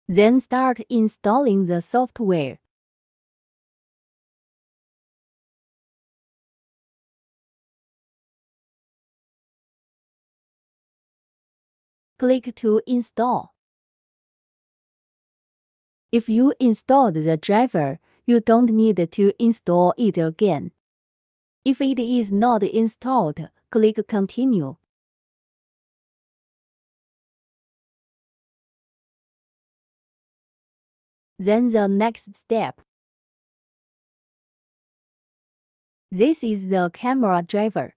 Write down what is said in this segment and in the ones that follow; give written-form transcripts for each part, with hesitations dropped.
Then start installing the software. Click to install. If you installed the driver, you don't need to install it again. If it is not installed, click Continue. Then the next step. This is the camera driver.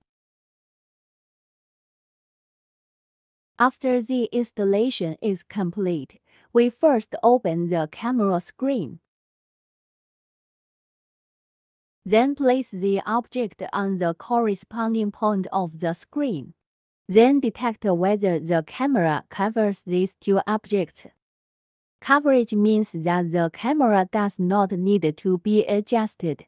After the installation is complete, we first open the camera screen. Then place the object on the corresponding point of the screen. Then detect whether the camera covers these two objects. Coverage means that the camera does not need to be adjusted.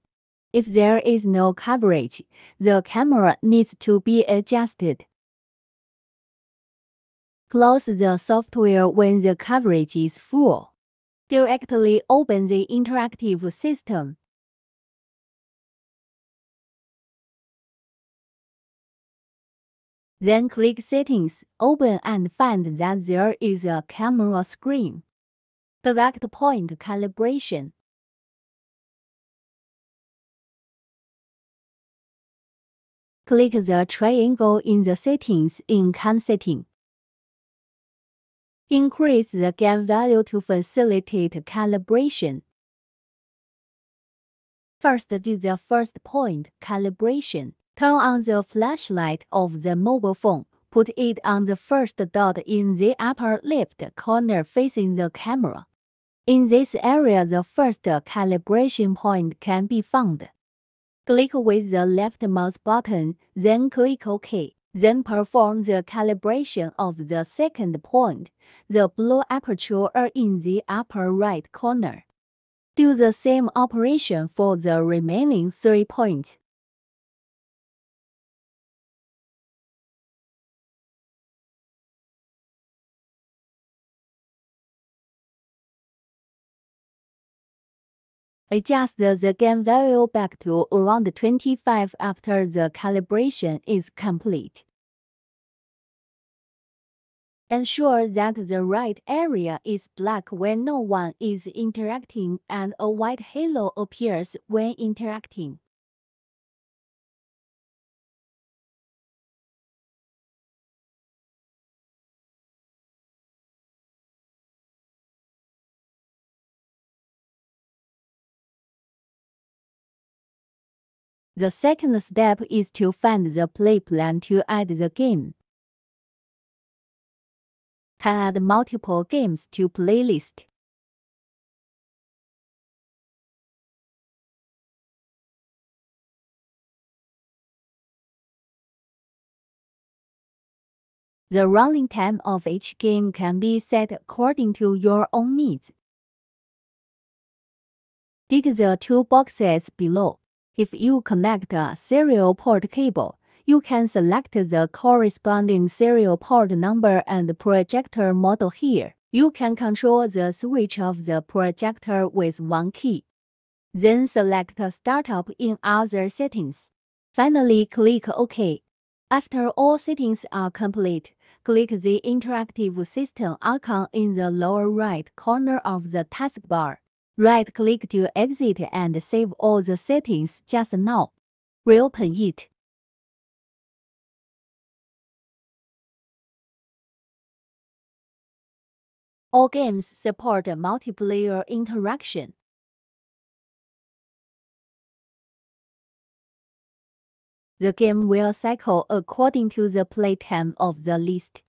If there is no coverage, the camera needs to be adjusted. Close the software when the coverage is full. Directly open the interactive system. Then click Settings, open and find that there is a camera screen. Select Point Calibration. Click the triangle in the Settings in Can Setting. Increase the gain value to facilitate calibration. First, do the first point calibration. Turn on the flashlight of the mobile phone. Put it on the first dot in the upper left corner facing the camera. In this area, the first calibration point can be found. Click with the left mouse button, then click OK. Then perform the calibration of the second point, the blue aperture in the upper right corner. Do the same operation for the remaining 3 points. Adjust the gain value back to around 25 after the calibration is complete. Ensure that the right area is black when no one is interacting and a white halo appears when interacting. The second step is to find the play plan to add the game. Can add multiple games to playlist. The running time of each game can be set according to your own needs. Dig the two boxes below. If you connect a serial port cable, you can select the corresponding serial port number and projector model here. You can control the switch of the projector with one key. Then select Startup in Other Settings. Finally, click OK. After all settings are complete, click the Interactive System icon in the lower right corner of the taskbar. Right-click to exit and save all the settings just now. Reopen it. All games support multiplayer interaction. The game will cycle according to the playtime of the list.